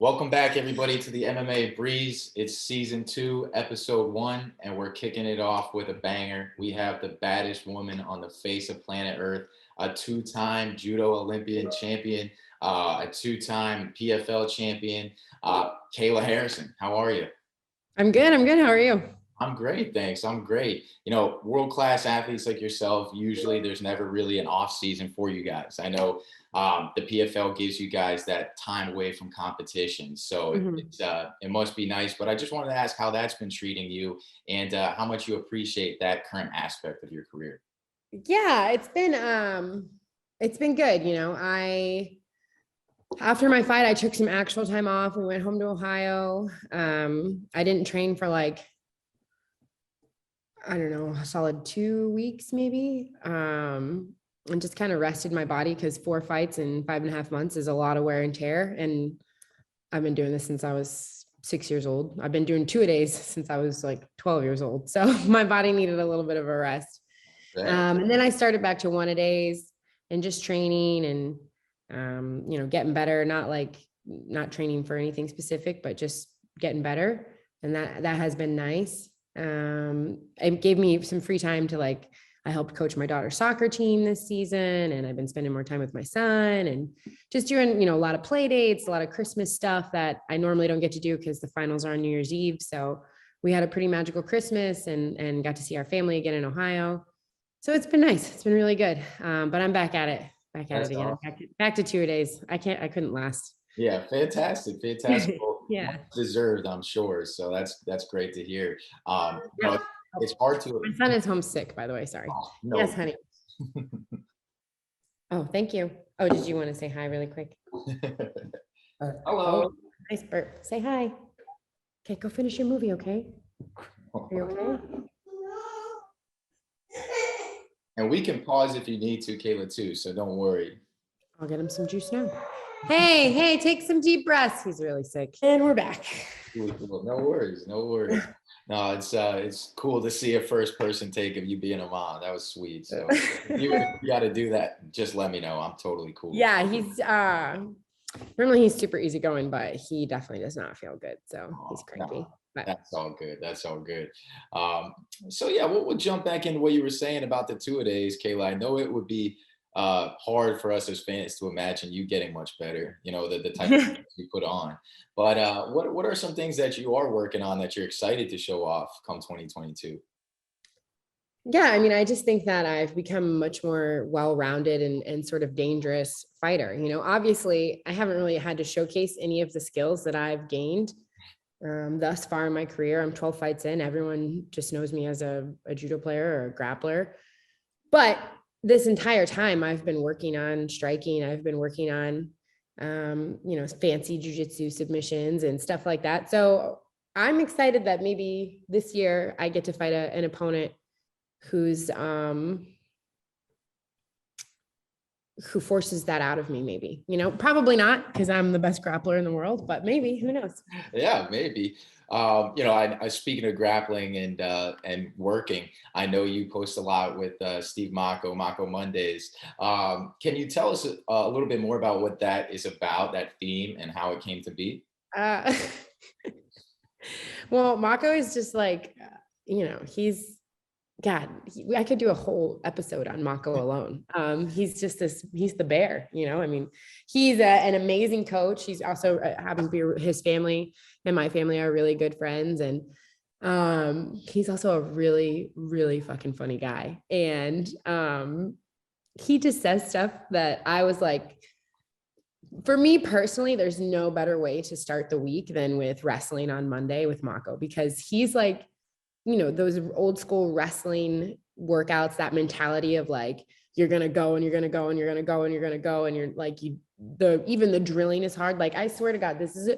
Welcome back, everybody, to the MMA Breeze. It's season 2, episode 1, and we're kicking it off with a banger. We have the baddest woman on the face of planet Earth, a 2-time Judo Olympian champion, a 2-time PFL champion, Kayla Harrison. How are you? I'm good. How are you? I'm great, thanks. I'm great. You know, world-class athletes like yourself, usually there's never really an off season for you guys. I know the PFL gives you guys that time away from competition. So it must be nice. But I just wanted to ask how that's been treating you and how much you appreciate that current aspect of your career. Yeah, it's been good. After my fight, I took some actual time off. We went home to Ohio. I didn't train for I don't know, a solid 2 weeks maybe. And just kind of rested my body because 4 fights in 5.5 months is a lot of wear and tear. And I've been doing this since I was 6 years old. I've been doing 2-a-days since I was 12 years old. So my body needed a little bit of a rest. And then I started back to 1-a-days and just training and, getting better, not training for anything specific, but just getting better. And that has been nice. It gave me some free time to I helped coach my daughter's soccer team this season, and I've been spending more time with my son and just doing, a lot of play dates, a lot of Christmas stuff that I normally don't get to do because the finals are on New Year's Eve. So we had a pretty magical Christmas and got to see our family again in Ohio. So it's been nice. It's been really good. But I'm back at it again. Awesome. Back to 2-a-days. I couldn't last. Yeah, fantastic. Yeah, much deserved, I'm sure. So that's great to hear. It's hard to. My son is homesick, by the way. Sorry. Oh, no. Yes, honey. Oh, thank you. Oh, did you want to say hi really quick? Hello. Oh, nice burp. Say hi. Okay, go finish your movie, okay? Are you okay? And we can pause if you need to, Kayla, too. So don't worry. I'll get him some juice now. Hey, take some deep breaths. He's really sick. And we're back. Cool. No worries. No, it's cool to see a first person take of you being a mom. That was sweet. So if you got to do that, just let me know. I'm totally cool. Yeah, he's normally he's super easygoing, but he definitely does not feel good. So he's cranky. No, that's all good. So yeah, we'll jump back into what you were saying about the 2-a-days, Kayla. I know it would be hard for us as fans to imagine you getting much better, the type of things you put on. But what are some things that you are working on that you're excited to show off come 2022? Yeah, I mean, I just think that I've become much more well-rounded and sort of dangerous fighter. Obviously, I haven't really had to showcase any of the skills that I've gained thus far in my career. I'm 12 fights in. Everyone just knows me as a judo player or a grappler. But this entire time I've been working on striking. I've been working on, fancy jujitsu submissions and stuff like that. So I'm excited that maybe this year I get to fight an opponent who forces that out of me. Maybe, probably not because I'm the best grappler in the world, but maybe, who knows? Yeah, maybe. I speaking of grappling and working, I know you post a lot with Steve Mocco Mondays. Can you tell us a little bit more about what that is about, that theme, and how it came to be? Well, Mocco is just he's God. I could do a whole episode on Mocco alone. He's the bear, I mean, he's an amazing coach. He's also happens to be his family and my family are really good friends. And he's also a really, really fucking funny guy. And he just says stuff that I was like, for me personally, there's no better way to start the week than with wrestling on Monday with Mocco, because he's those old school wrestling workouts, that mentality of you're going to go and you're going to go and you're going to go and you're going to go. And you're even the drilling is hard. I swear to God, this is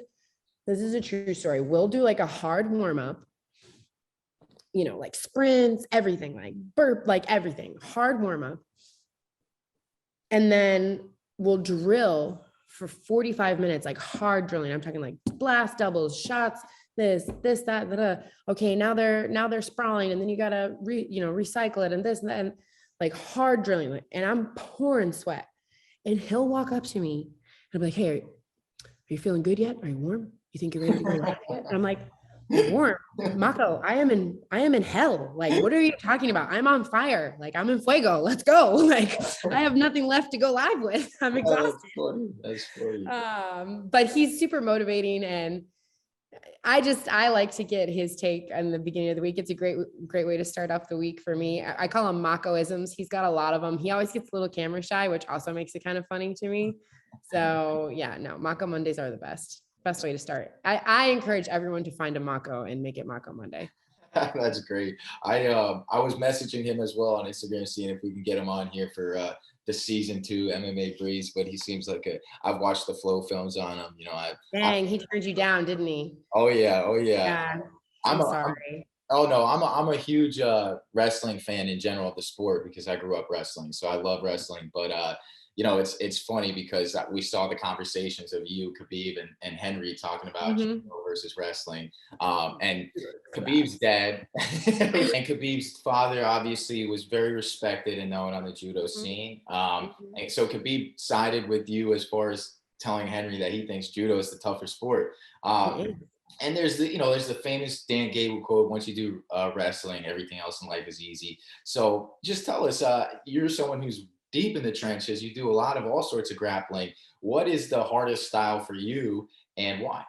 a true story. We'll do a hard warm up, sprints, everything, burp, everything, hard warm up. And then we'll drill for 45 minutes, hard drilling. I'm talking blast doubles, shots, this, that. Okay, now they're sprawling, and then you gotta recycle it, and this and that, and hard drilling. And I'm pouring sweat, and he'll walk up to me and be like, "Hey, you feeling good yet? Are you warm? You think you're ready to go live yet? And I'm like, warm, Mocco, I am in hell. Like, what are you talking about? I'm on fire. Like, I'm in fuego. Let's go. Like, I have nothing left to go live with. I'm exhausted. That's funny. But he's super motivating, and I like to get his take in the beginning of the week. It's a great way to start off the week for me. I call him Mocco-isms. He's got a lot of them. He always gets a little camera shy, which also makes it kind of funny to me. So yeah, no, Mocco Mondays are the best way to start. I encourage everyone to find a Mocco and make it Mocco Monday. That's great. I was messaging him as well on Instagram, seeing if we can get him on here for the season 2 MMA Breeze, but he seems like I've watched the flow films on him. You know, Dang, he turned you down, didn't he? Oh yeah. Yeah. I'm sorry. Oh no, I'm a huge wrestling fan in general of the sport because I grew up wrestling, so I love wrestling. But you know, it's funny because we saw the conversations of you, Khabib, and Henry talking about judo versus wrestling, and Khabib's dad and Khabib's father obviously was very respected and known on the judo scene. And so Khabib sided with you as far as telling Henry that he thinks judo is the tougher sport. And there's the famous Dan Gable quote, once you do wrestling, everything else in life is easy. So just tell us, you're someone who's deep in the trenches. You do a lot of all sorts of grappling. What is the hardest style for you and why?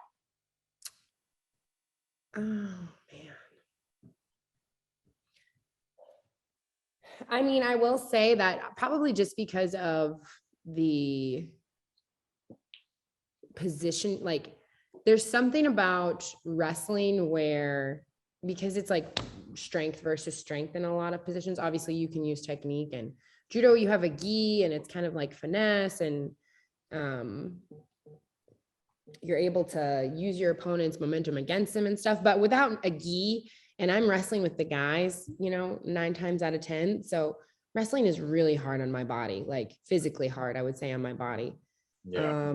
Oh, man. I mean, I will say that probably just because of the position, like there's something about wrestling where, because it's like strength versus strength in a lot of positions, obviously you can use technique, and judo, you have a gi and it's kind of like finesse, and you're able to use your opponent's momentum against them and stuff. But without a gi, and I'm wrestling with the guys, 9 times out of 10. So wrestling is really hard on my body, like physically hard, I would say, on my body. Yeah.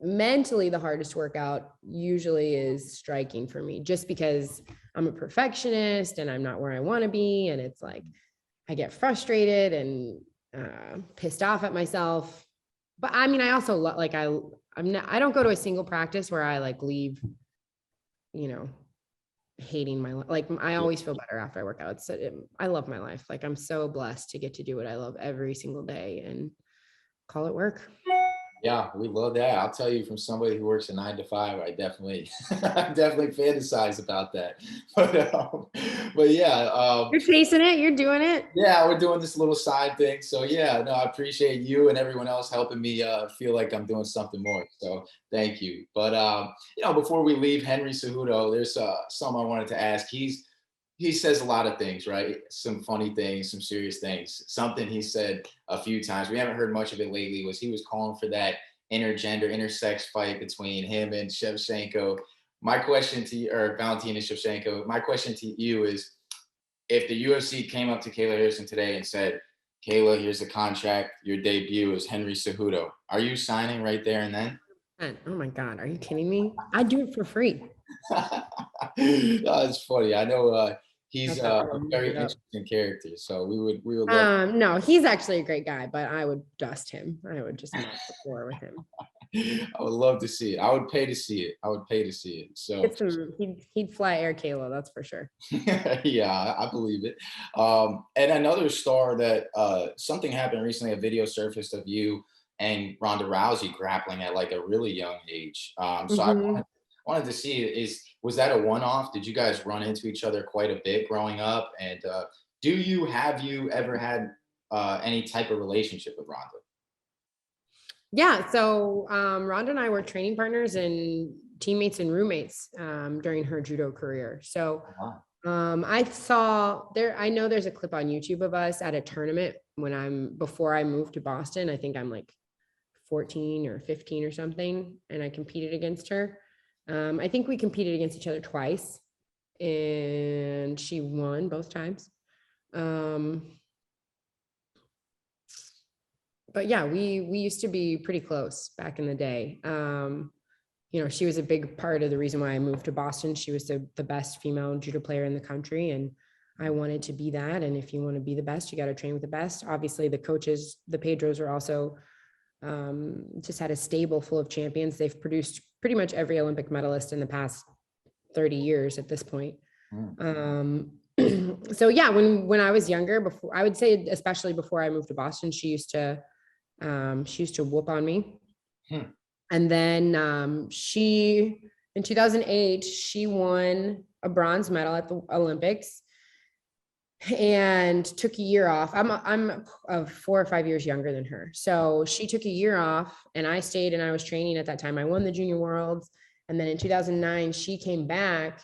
Mentally, the hardest workout usually is striking for me, just because I'm a perfectionist and I'm not where I want to be. And it's like, I get frustrated and pissed off at myself. But I mean, I also like, I don't go to a single practice where I like leave, hating my life. Like, I always feel better after I work out. I love my life. Like, I'm so blessed to get to do what I love every single day and call it work. Yeah, we love that. I'll tell you, from somebody who works a 9 to 5, I definitely fantasize about that. But yeah, you're chasing it. You're doing it. Yeah, we're doing this little side thing. So yeah, no, I appreciate you and everyone else helping me feel like I'm doing something more. So thank you. But before we leave Henry Cejudo, there's something I wanted to ask. He says a lot of things, right? Some funny things, some serious things. Something he said a few times, we haven't heard much of it lately, was he was calling for that intergender, intersex fight between him and Shevchenko. My question to you, or Valentina Shevchenko, my question to you is, if the UFC came up to Kayla Harrison today and said, Kayla, here's the contract, your debut is Henry Cejudo, are you signing right there and then? Oh my God, are you kidding me? I'd do it for free. That's funny. I know he's a very interesting character, so we would love. No, he's actually a great guy, but I would dust him. I would just mop the floor with him. I would love to see it. I would pay to see it. So he'd fly Air Kayla, that's for sure. Yeah, I believe it. And another star that something happened recently, a video surfaced of you and Ronda Rousey grappling at like a really young age. So I wanted to see, was that a one-off? Did you guys run into each other quite a bit growing up? And have you ever had any type of relationship with Ronda? Yeah, so Ronda and I were training partners and teammates and roommates during her judo career. So I know there's a clip on YouTube of us at a tournament before I moved to Boston. I think I'm like 14 or 15 or something, and I competed against her. I think we competed against each other twice, and she won both times. But yeah, we used to be pretty close back in the day. She was a big part of the reason why I moved to Boston. She was the best female judo player in the country, and I wanted to be that. And if you want to be the best, you got to train with the best. Obviously, the coaches, the Pedros, are also just had a stable full of champions. They've produced pretty much every Olympic medalist in the past 30 years at this point. So yeah, when I was younger, before, I would say, especially before I moved to Boston, she used to whoop on me. And then in 2008, she won a bronze medal at the Olympics and took a year off. I'm 4 or 5 years younger than her. So she took a year off and I stayed and I was training at that time. I won the junior worlds. And then in 2009, she came back,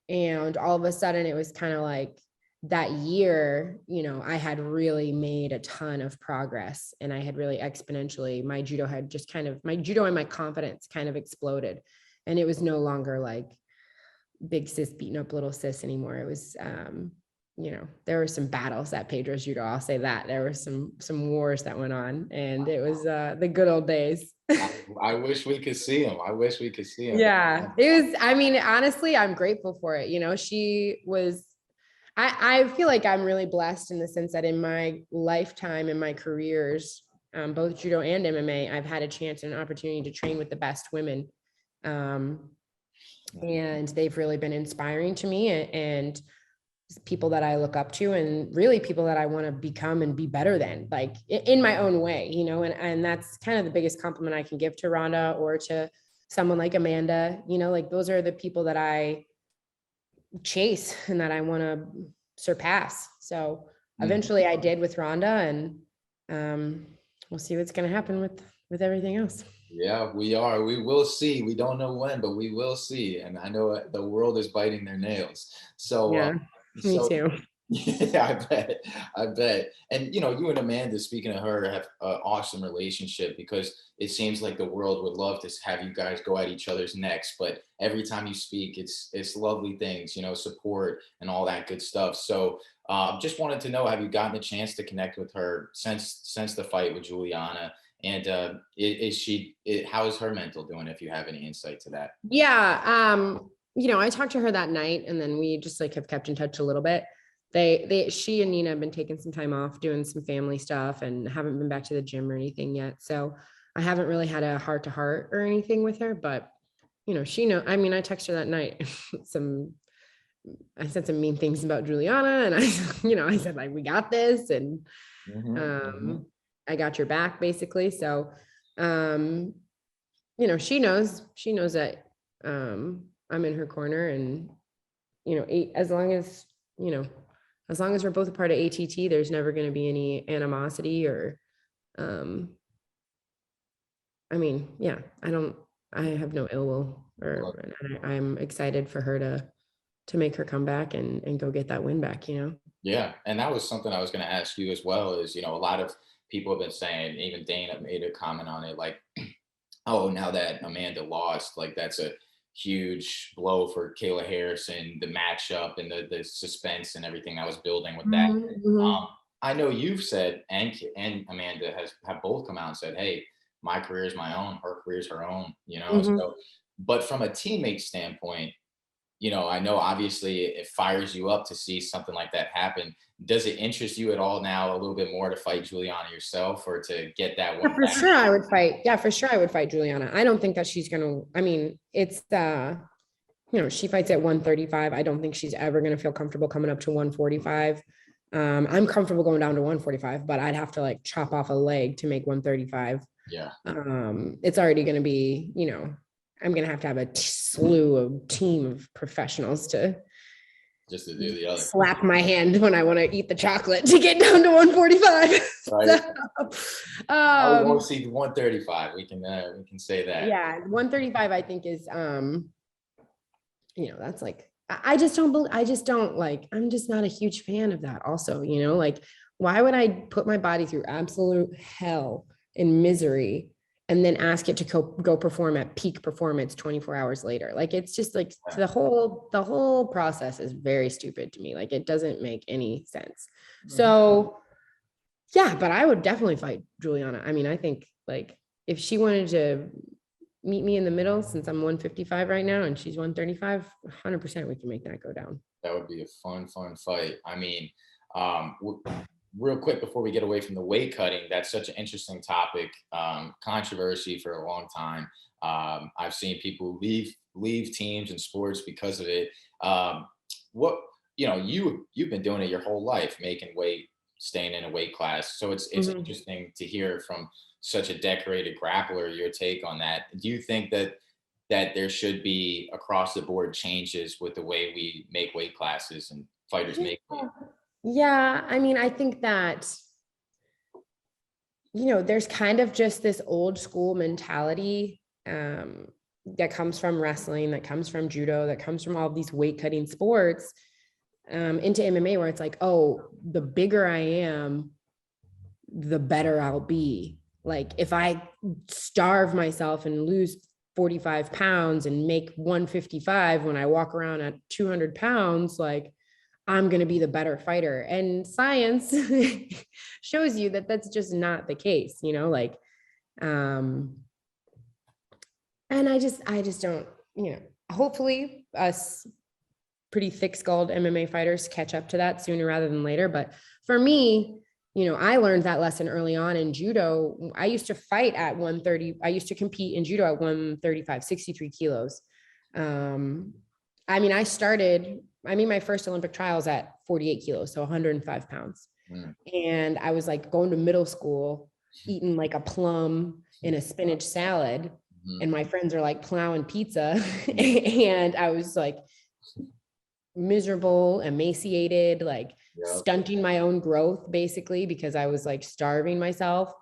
and all of a sudden it was kind of like that year, you know, I had really made a ton of progress and I had really exponentially, my judo had just kind of, my judo and my confidence kind of exploded. And it was no longer like big sis beating up little sis anymore. It was, you know, there were some battles at Pedro's Judo. I'll say that there were some wars that went on, and it was the good old days. I wish we could see him. I wish we could see him. Yeah, it was, I mean, honestly, I'm grateful for it. You know, she was, I feel like I'm really blessed in the sense that in my lifetime, in my careers, both judo and MMA, I've had a chance and an opportunity to train with the best women. And they've really been inspiring to me, and people that I look up to, and really people that I want to become and be better than, like in my own way, you know, and that's kind of the biggest compliment I can give to Ronda or to someone like Amanda, you know, like those are the people that I chase and that I want to surpass. So eventually I did with Ronda, and we'll see what's going to happen with everything else. Yeah, we will see. We don't know when, but we will see. And I know the world is biting their nails. So yeah. Me too. Yeah, I bet. And you know, you and Amanda, speaking of her, have an awesome relationship, because it seems like the world would love to have you guys go at each other's necks. But every time you speak, it's lovely things, you know, support and all that good stuff. So just wanted to know, have you gotten a chance to connect with her since the fight with Juliana? And how is her mental doing, if you have any insight to that? Yeah. You know, I talked to her that night, and then we just like have kept in touch a little bit. She and Nina have been taking some time off doing some family stuff and haven't been back to the gym or anything yet. So I haven't really had a heart to heart or anything with her, but you know, I mean, I texted her that night, I said some mean things about Juliana, and I said like, we got this. And, I got your back basically. So, you know, she knows that, I'm in her corner, and, you know, as long as we're both a part of ATT, there's never going to be any animosity or, I mean, yeah, I have no ill will, or I'm excited for her to make her come back and go get that win back, you know? Yeah. And that was something I was going to ask you as well, is, you know, a lot of people have been saying, even Dana made a comment on it, like, oh, now that Amanda lost, like that's a huge blow for Kayla Harrison, the matchup and the suspense and everything I was building with that. I know you've said, and Amanda have both come out and said, hey, my career is my own, her career is her own, you know? So, but from a teammate standpoint, you know, I know obviously it fires you up to see something like that happen. Does it interest you at all now a little bit more to fight Juliana yourself, or to get that one? For sure I would fight. Yeah, for sure I would fight Juliana. I don't think that she's going to, I mean, it's you know, she fights at 135. I don't think she's ever going to feel comfortable coming up to 145. I'm comfortable going down to 145, but I'd have to like chop off a leg to make 135. Yeah. It's already going to be, you know, I'm going to have a slew of team of professionals to just to do the other. Slap my hand when I want to eat the chocolate to get down to 145. Right. So, I want to see 135. We can say that. Yeah, 135 I think is you know, that's like, I just don't like, I'm just not a huge fan of that also, you know, like why would I put my body through absolute hell and misery and then ask it to go perform at peak performance 24 hours later? Like, it's just like the whole process is very stupid to me. Like, it doesn't make any sense. So yeah, but I would definitely fight Juliana. I mean, I think like if she wanted to meet me in the middle, since I'm 155 right now and she's 135, 100% we can make that go down. That would be a fun fight. I mean, real quick before we get away from the weight cutting, that's such an interesting topic, controversy for a long time. I've seen people leave teams and sports because of it. What you've been doing it your whole life, making weight, staying in a weight class. So it's Mhm. interesting to hear from such a decorated grappler your take on that. Do you think that there should be across the board changes with the way we make weight classes and fighters Yeah. make weight? Yeah, I mean, I think that, there's kind of just this old school mentality that comes from wrestling, that comes from judo, that comes from all these weight cutting sports into MMA, where it's like, oh, the bigger I am, the better I'll be. Like if I starve myself and lose 45 pounds and make 155 when I walk around at 200 pounds, like I'm going to be the better fighter. And science shows you that that's just not the case, like, um, and I just don't, hopefully us pretty thick skulled MMA fighters catch up to that sooner rather than later. But for me, I learned that lesson early on in judo. I used to fight at 130. I used to compete in judo at 135, 63 kilos. I mean, my first Olympic trials at 48 kilos, so 105 pounds. Mm. And I was like going to middle school, eating like a plum in a spinach salad. Mhm. And my friends are like plowing pizza. And I was like miserable, emaciated, like Yep. stunting my own growth basically because I was like starving myself.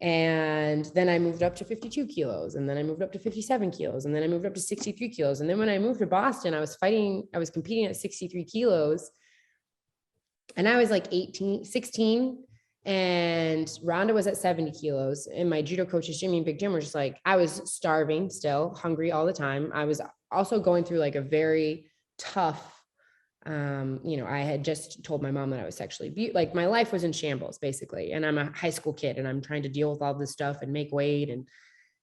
And then I moved up to 52 kilos, and then I moved up to 57 kilos, and then I moved up to 63 kilos. And then when I moved to Boston, I was competing at 63 kilos, and I was like 16, and Ronda was at 70 kilos. And my judo coaches, Jimmy and Big Jim, were just like, I was starving still, hungry all the time. I was also going through like a very tough, I had just told my mom that I was sexually abused. Like my life was in shambles basically. And I'm a high school kid and I'm trying to deal with all this stuff and make weight and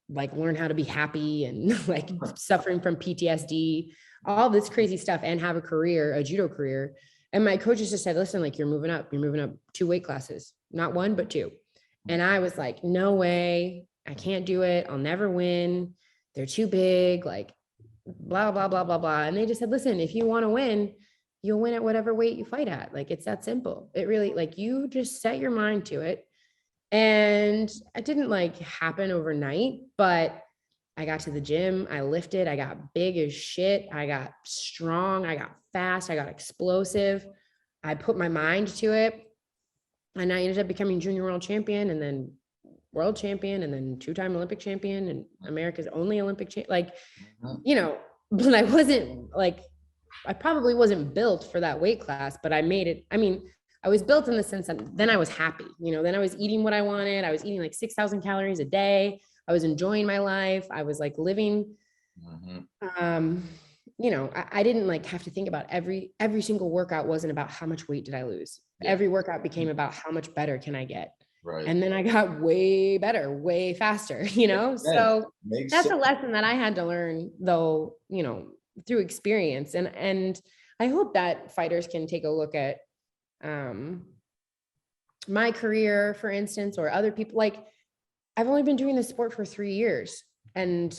like learn how to be happy and like suffering from PTSD, all this crazy stuff, and have a judo career. And my coaches just said, listen, like you're moving up 2 weight classes, not one, but 2. And I was like, no way, I can't do it. I'll never win. They're too big, like blah, blah, blah, blah, blah. And they just said, listen, if you want to win, you'll win at whatever weight you fight at. Like, it's that simple. It really, like, you just set your mind to it. And it didn't like happen overnight, but I got to the gym, I lifted, I got big as shit. I got strong, I got fast, I got explosive. I put my mind to it. And I ended up becoming junior world champion, and then world champion, and then 2-time Olympic champion, and America's only Olympic champion. Like, but I probably wasn't built for that weight class, but I made it. I mean, I was built in the sense that then I was happy, then I was eating what I wanted. I was eating like 6,000 calories a day. I was enjoying my life. I was like living, I didn't like have to think about every single workout wasn't about how much weight did I lose. Yeah. Every workout became about how much better can I get? Right. And then I got way better, way faster, so that's a lesson that I had to learn though, through experience. And I hope that fighters can take a look at my career, for instance, or other people. Like I've only been doing this sport for 3 years, and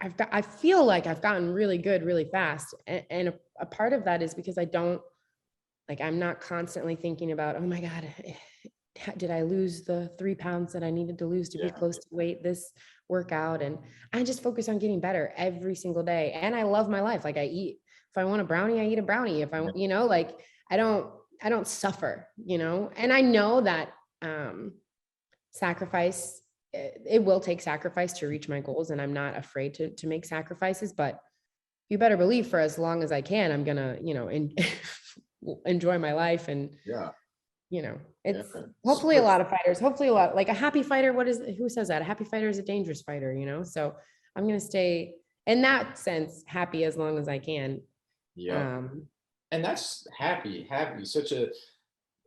I feel like I've gotten really good really fast. And a part of that is because I'm not constantly thinking about, oh my God, did I lose the 3 pounds that I needed to lose to be close to weight this workout? And I just focus on getting better every single day. And I love my life. Like I eat, if I want a brownie, I eat a brownie. If I, like I don't suffer, and I know that sacrifice, it will take sacrifice to reach my goals. And I'm not afraid to make sacrifices, but you better believe for as long as I can, I'm going to, enjoy my life. And it's hopefully a lot of fighters, like a happy fighter. Who says that? A happy fighter is a dangerous fighter, so I'm going to stay in that sense happy as long as I can. Yeah. And that's happy, such a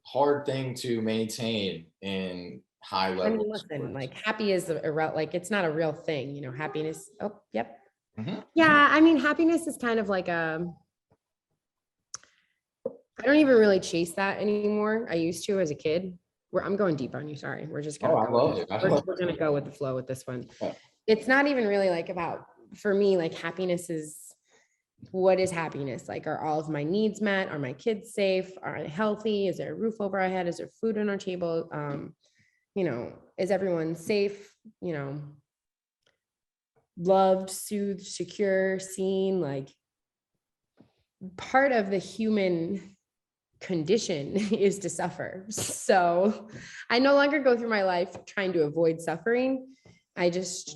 hard thing to maintain in high level. I mean, listen, like happy is like, it's not a real thing, happiness. Oh, yep. Mm-hmm. Yeah. I mean, happiness is kind of like I don't even really chase that anymore. I used to as a kid. I'm going deep on you. Sorry. We're just Oh, gonna I go with love this. it. I We're, love we're gonna go with the flow with this one. it. It's not even really like about, for me, like happiness is, what is happiness? Like, are all of my needs met? Are my kids safe? Are they healthy? Is there a roof over our head? Is there food on our table? You know, is everyone safe? You know, loved, soothed, secure, seen? Like, part of the human condition is to suffer. So I no longer go through my life trying to avoid suffering. I just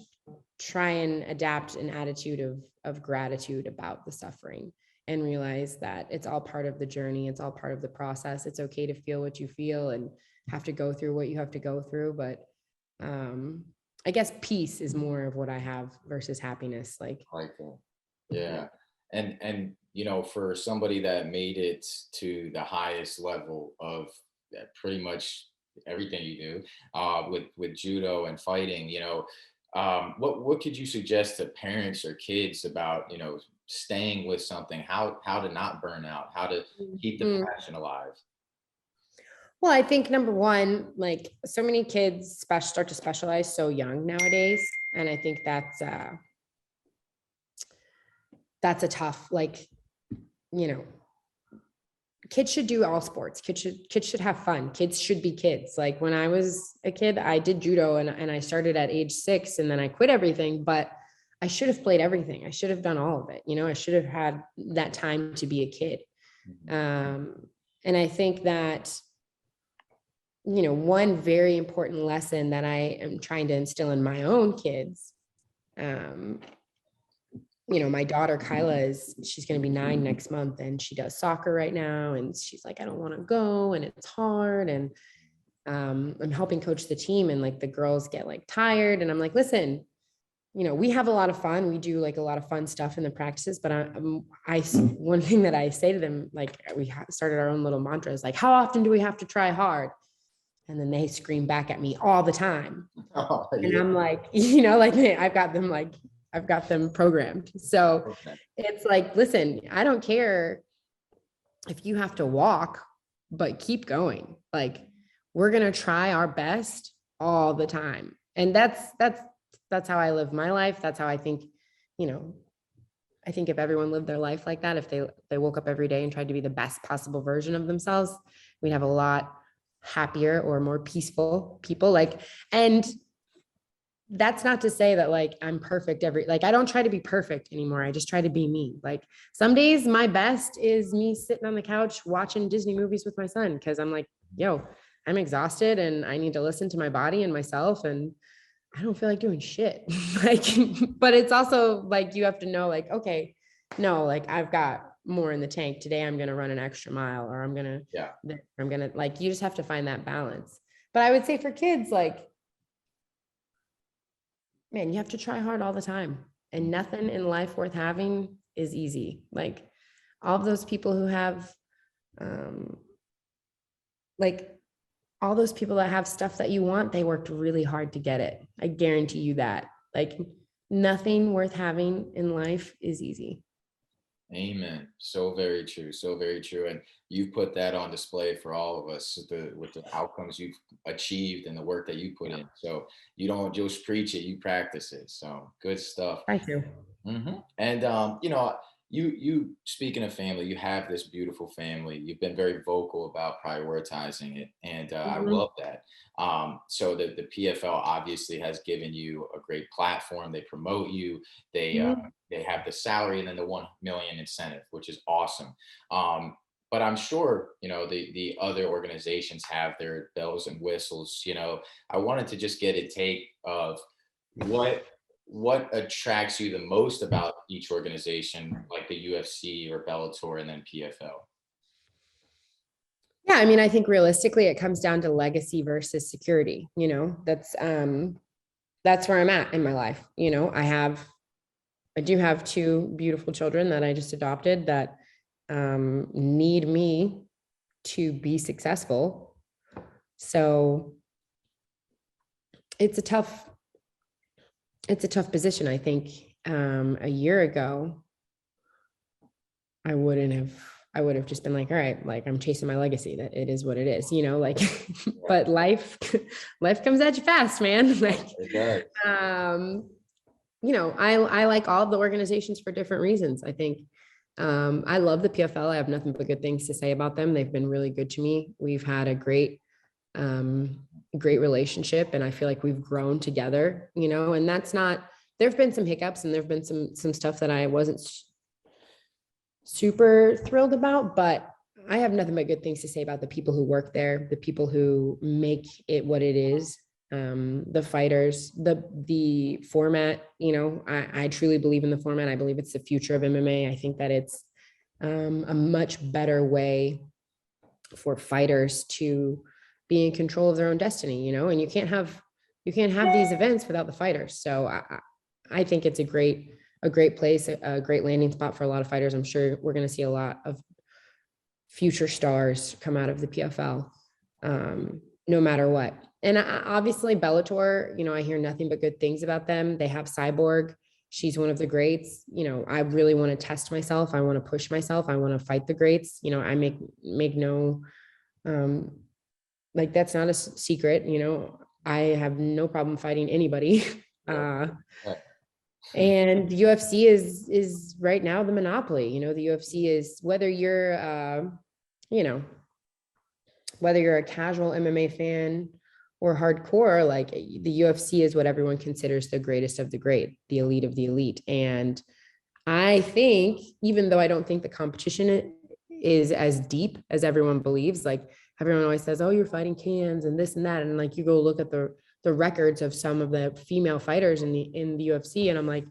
try and adapt an attitude of gratitude about the suffering and realize that it's all part of the journey. It's all part of the process. It's okay to feel what you feel and have to go through what you have to go through. But I guess peace is more of what I have versus happiness. Like, I like that. Yeah. And you know, for somebody that made it to the highest level of pretty much everything you do, with judo and fighting, you know, what could you suggest to parents or kids about, you know, staying with something, how to not burn out, how to keep the mm, passion alive? well, I think number one, like so many kids start to specialize so young nowadays. And I think that's a tough, like, you know, kids should do all sports. Kids should have fun. Kids should be kids. Like when I was a kid, I did judo and I started at age 6 and then I quit everything, but I should have played everything. I should have done all of it. You know, I should have had that time to be a kid. Mhm. And I think that, you know, one very important lesson that I am trying to instill in my own kids, um, you know, my daughter Kayla she's going to be 9 next month and she does soccer right now. And she's like, I don't want to go and it's hard. And I'm helping coach the team and like the girls get like tired. And I'm like, listen, you know, we have a lot of fun. We do like a lot of fun stuff in the practices, but one thing that I say to them, like we started our own little mantra is like, how often do we have to try hard? And then they scream back at me all the time. Oh, And yeah. I'm like, you know, like I've got them programmed. So Okay. it's like, listen, I don't care if you have to walk, but keep going. Like we're going to try our best all the time. And that's how I live my life. That's how I think, you know, I think if everyone lived their life like that, if they woke up every day and tried to be the best possible version of themselves, we'd have a lot happier or more peaceful people. Like, and that's not to say that like I'm perfect like I don't try to be perfect anymore. I just try to be me. Like some days my best is me sitting on the couch watching Disney movies with my son because I'm like, yo, I'm exhausted and I need to listen to my body and myself and I don't feel like doing shit. Like, but it's also like you have to know, like, okay, no, like I've got more in the tank. Today I'm gonna run an extra mile or Yeah. I'm gonna like you just have to find that balance. But I would say for kids, like, man, you have to try hard all the time. And nothing in life worth having is easy. Like all of those people who have um like all those people that have stuff that you want, they worked really hard to get it. I guarantee you that. Like nothing worth having in life is easy. Amen. So very true. So very true. And you've put that on display for all of us with the outcomes you've achieved and the work that you put Yeah. in. So you don't just preach it, you practice it. So good stuff. I do. And you know, you speaking of family, you have this beautiful family. You've been very vocal about prioritizing it, and I Mhm. love that. So the PFL obviously has given you a great platform. They promote you. Mhm. They have the salary and then the 1 million incentive, which is awesome. But I'm sure you know the other organizations have their bells and whistles. You know, I wanted to just get a take of what what attracts you the most about each organization, like the UFC or Bellator and then PFL? Yeah, I mean, I think realistically it comes down to legacy versus security, you know. That's where I'm at in my life. You know, I do have 2 beautiful children that I just adopted that need me to be successful. So it's a tough, it's a tough position. I think a year ago, I wouldn't have. I would have just been like, all right, like I'm chasing my legacy. That it is what it is, you know, like, but life comes at you fast, man. Like, It does. you know, I like all the organizations for different reasons. I think I love the PFL. I have nothing but good things to say about them. They've been really good to me. We've had a great relationship, and I feel like we've grown together, you know, and that's not, there've been some hiccups and there've been some stuff that I wasn't super thrilled about, but I have nothing but good things to say about the people who work there, the people who make it what it is, the fighters, the format. You know, I truly believe in the format. I believe it's the future of MMA. I think that it's a much better way for fighters to be in control of their own destiny, you know, and you can't have these events without the fighters. So I think it's a great place, a great landing spot for a lot of fighters. I'm sure we're going to see a lot of future stars come out of the PFL, no matter what. And obviously Bellator, you know, I hear nothing but good things about them. They have Cyborg. She's one of the greats. You know, I really want to test myself. I want to push myself. I want to fight the greats. You know, I make no, like that's not a secret, you know, I have no problem fighting anybody. And UFC is right now the monopoly. You know, the UFC is, whether you're you know, whether you're a casual MMA fan or hardcore, like the UFC is what everyone considers the greatest of the great, the elite of the elite. And I think, even though I don't think the competition is as deep as everyone believes, like everyone always says, oh, you're fighting cans and this and that. And like, you go look at the records of some of the female fighters in the UFC, and I'm like,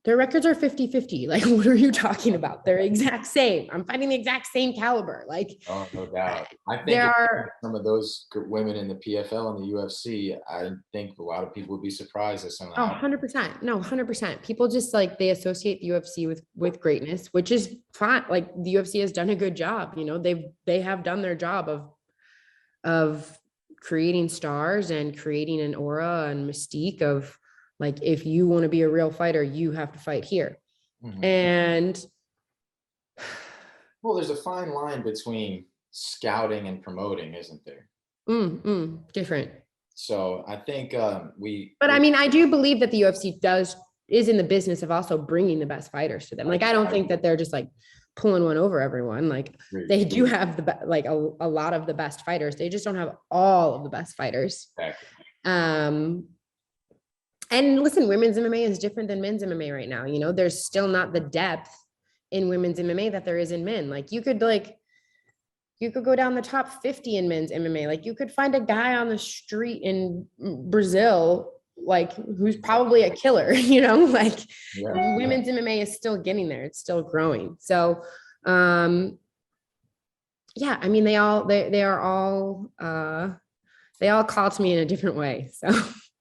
their records are 50-50. Like, what are you talking about? They're exact same. I'm fighting the exact same caliber. Like, Oh, no doubt. I think there are some of those women in the PFL and the UFC, I think a lot of people would be surprised at some of Oh, how. 100%. No, 100%. People just like, they associate the UFC with greatness, which is fine. Like the UFC has done a good job. You know, they have done their job of creating stars and creating an aura and mystique of, like, if you want to be a real fighter, you have to fight here. Mhm. And Well, there's a fine line between scouting and promoting, isn't there? different. So I think But I mean, I do believe that the UFC is in the business of also bringing the best fighters to them. Like, I don't think that they're just like pulling one over everyone. Like, they do have like a lot of the best fighters. They just don't have all of the best fighters. Exactly. And listen, women's MMA is different than men's MMA right now. You know, there's still not the depth in women's MMA that there is in men. Like, you could go down the top 50 in men's MMA. Like, you could find a guy on the street in Brazil, like, who's probably a killer, you know, like women's MMA is still getting there. It's still growing. So, yeah, I mean, they all call to me in a different way. So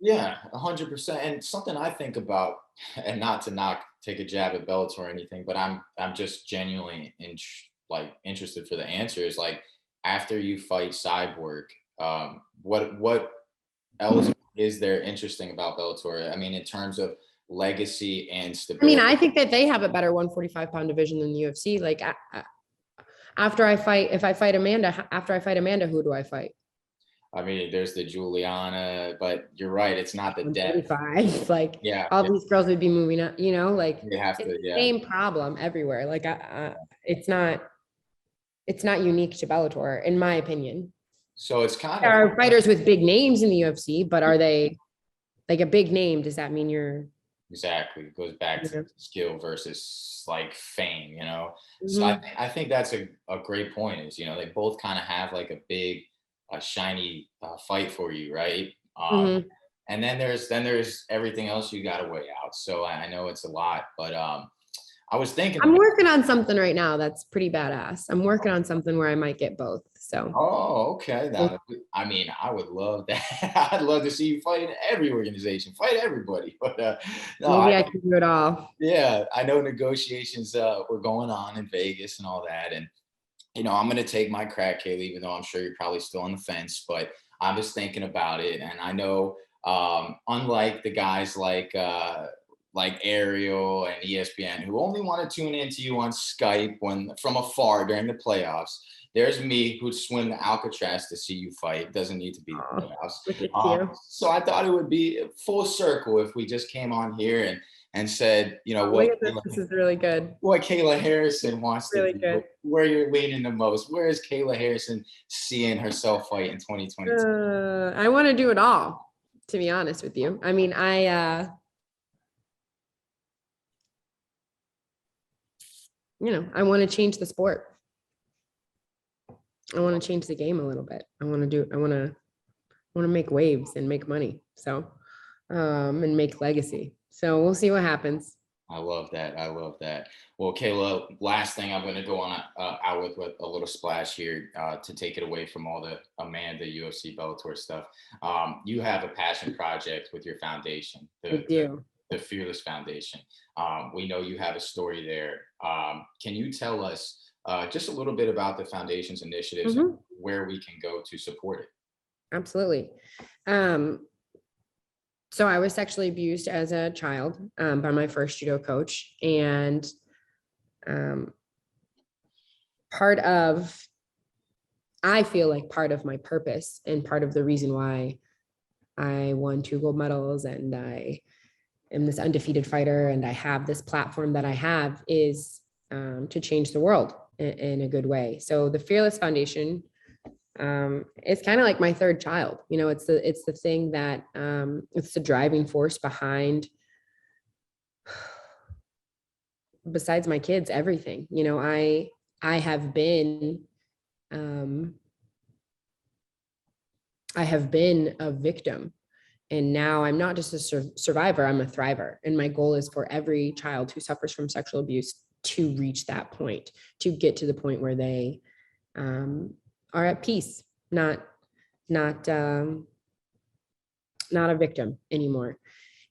Yeah, 100%. And something I think about, and not to take a jab at Bellator or anything, but I'm just genuinely interested for the answer, is like, after you fight Cyborg, what else is there interesting about Bellator? I mean, in terms of legacy and I mean, stability. I think that they have a better 145-pound division than the UFC. Like, after I fight Amanda, who do I fight? I mean, there's the Juliana, but you're right, it's not the depth. 145. Like, Yeah, all these girls would be moving up, you know, like you have it's to, the yeah. same problem everywhere. Like, it's not unique to Bellator, in my opinion. So it's kind There of are fighters with big names in the UFC, but are they like a big name? Does that mean you're exactly, it goes back to Yeah. skill versus like fame, you know? So Mhm. I think that's a great point, is, you know, they both kind of have like a big, shiny fight for you, right? Mhm. And then there's everything else you got to weigh out. So I know it's a lot, but I was thinking I'm about. working on something right now that's pretty badass. I'm working on something where I might get both. So Oh, okay. That, I mean, I would love that. I'd love to see you fight in every organization, fight everybody. But no, maybe I can do it all. yeah, I know negotiations were going on in Vegas and all that, and you know, I'm gonna take my crack, Kayla, even though I'm sure you're probably still on the fence. But I'm just thinking about it, and I know, unlike the guys like like Ariel and ESPN who only want to tune into you on Skype when from afar during the playoffs. There's me who'd swim to Alcatraz to see you fight. Doesn't need to be the Oh, playoffs. look at you. So I thought it would be full circle if we just came on here and said, you know, Look at this. This is really good. what Kayla Harrison wants to Really do, good. where you're leaning the most. Where is Kayla Harrison seeing herself fight in 2022? I want to do it all, to be honest with you. I mean, I want to change the sport. I want to change the game a little bit. I want to make waves and make money. So, and make legacy. So we'll see what happens. I love that. I love that. Well, Kayla, last thing I'm going to go on out with a little splash here to take it away from all the Amanda UFC Bellator stuff. You have a passion project with your foundation, the Fearless Foundation. We know you have a story there. Can you tell us just a little bit about the foundation's initiatives and where we can go to support it? Absolutely. So I was sexually abused as a child by my first judo coach. And I feel like part of my purpose and part of the reason why I won 2 gold medals and I am this undefeated fighter and I have this platform that I have is to change the world in a good way. So the Fearless Foundation, it's kind of like my third child. You know, it's the thing that it's the driving force behind, besides my kids, everything. You know, I have been a victim, and now I'm not just a survivor, I'm a thriver. And my goal is for every child who suffers from sexual abuse to reach that point, to get to the point where they are at peace, not a victim anymore.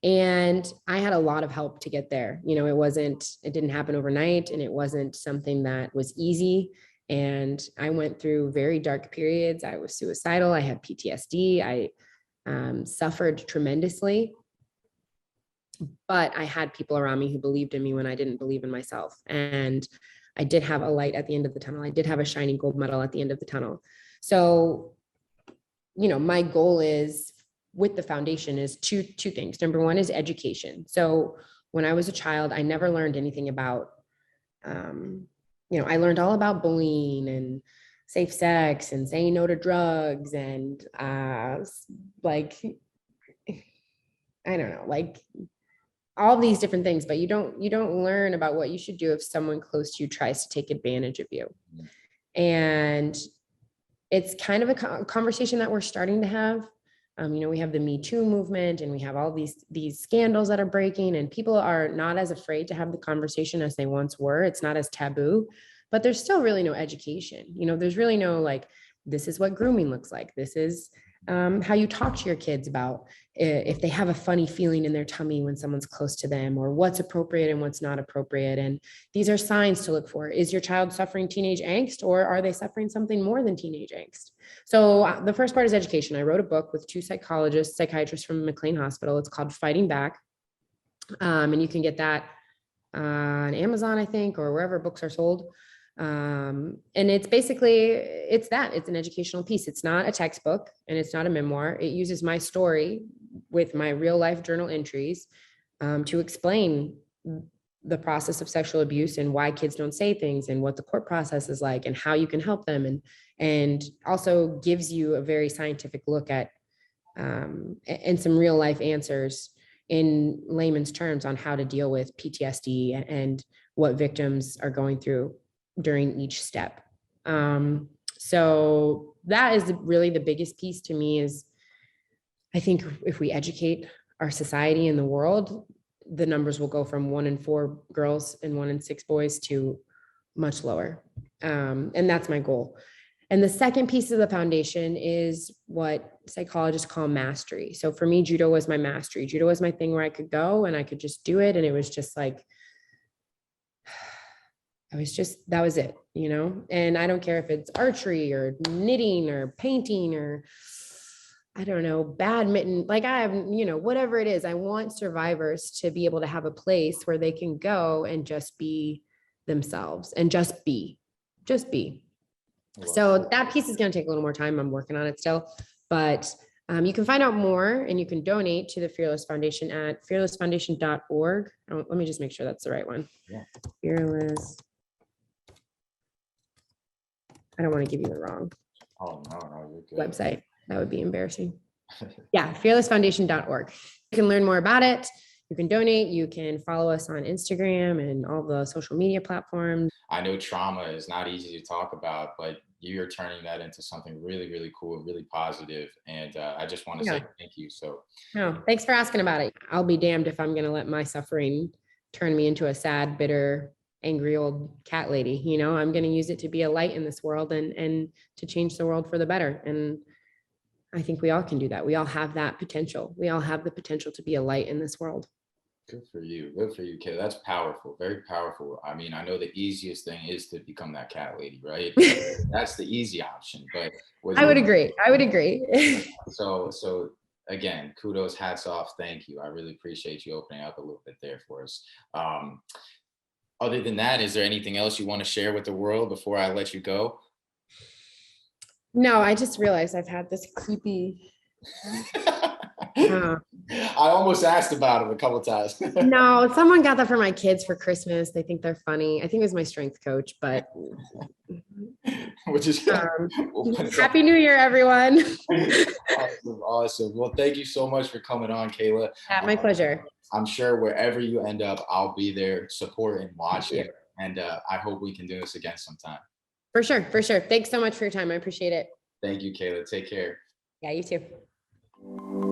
And I had a lot of help to get there. You know, it didn't happen overnight, and it wasn't something that was easy. And I went through very dark periods. I was suicidal. I had PTSD. I suffered tremendously. But I had people around me who believed in me when I didn't believe in myself. And I did have a light at the end of the tunnel. I did have a shining gold medal at the end of the tunnel. So, you know, my goal is with the foundation is two things. Number one is education. So when I was a child, I never learned anything about, I learned all about bullying and safe sex and saying no to drugs and like, I don't know, like all these different things, but you don't learn about what you should do if someone close to you tries to take advantage of you. And it's kind of a conversation that we're starting to have. We have the Me Too movement, and we have all these scandals that are breaking, and people are not as afraid to have the conversation as they once were. It's not as taboo, but there's still really no education. You know, there's really no like, this is what grooming looks like. This is how you talk to your kids about if they have a funny feeling in their tummy when someone's close to them, or what's appropriate and what's not appropriate. And these are signs to look for. Is your child suffering teenage angst, or are they suffering something more than teenage angst? So the first part is education. I wrote a book with 2 psychiatrists from McLean Hospital. It's called Fighting Back. And you can get that on Amazon, I think, or wherever books are sold. And it's basically, it's an educational piece. It's not a textbook and it's not a memoir. It uses my story with my real life journal entries to explain the process of sexual abuse and why kids don't say things and what the court process is like and how you can help them. And also gives you a very scientific look at and some real life answers in layman's terms on how to deal with PTSD and what victims are going through during each step. So that is really the biggest piece to me. Is I think if we educate our society and the world, the numbers will go from 1 in 4 girls and 1 in 6 boys to much lower. And that's my goal. And the second piece of the foundation is what psychologists call mastery. So for me, judo was my mastery. Judo was my thing where I could go and I could just do it. And it was just like, that was it, you know? And I don't care if it's archery or knitting or painting or I don't know, badminton, like I have, whatever it is, I want survivors to be able to have a place where they can go and just be themselves and just be. So that piece is going to take a little more time. I'm working on it still, but you can find out more and you can donate to the Fearless Foundation at fearlessfoundation.org. Oh, let me just make sure that's the right one. Yeah. Fearless. I don't want to give you the wrong you're good. website. That would be embarrassing. Yeah, fearlessfoundation.org. You can learn more about it. You can donate. You can follow us on Instagram and all the social media platforms. I know trauma is not easy to talk about, but you're turning that into something really, really cool and really positive. And I just want to say thank you. So, no, thanks for asking about it. I'll be damned if I'm going to let my suffering turn me into a sad, bitter, angry old cat lady. I'm going to use it to be a light in this world and to change the world for the better. And I think we all can do that. We all have that potential. We all have the potential to be a light in this world. Good for you. Good for you, kid. That's powerful. Very powerful. I mean, I know the easiest thing is to become that cat lady, right? That's the easy option. But I would agree. So again, kudos, hats off. Thank you. I really appreciate you opening up a little bit there for us. Other than that, is there anything else you want to share with the world before I let you go? No, I just realized I've had this creepy. I almost asked about it a couple of times. No, someone got that for my kids for Christmas. They think they're funny. I think it was my strength coach, but which is Happy New Year, everyone. Awesome. Well, thank you so much for coming on, Kayla. My pleasure. I'm sure wherever you end up, I'll be there supporting, watching, and I hope we can do this again sometime. For sure. Thanks so much for your time. I appreciate it. Thank you, Kayla. Take care. Yeah, you too.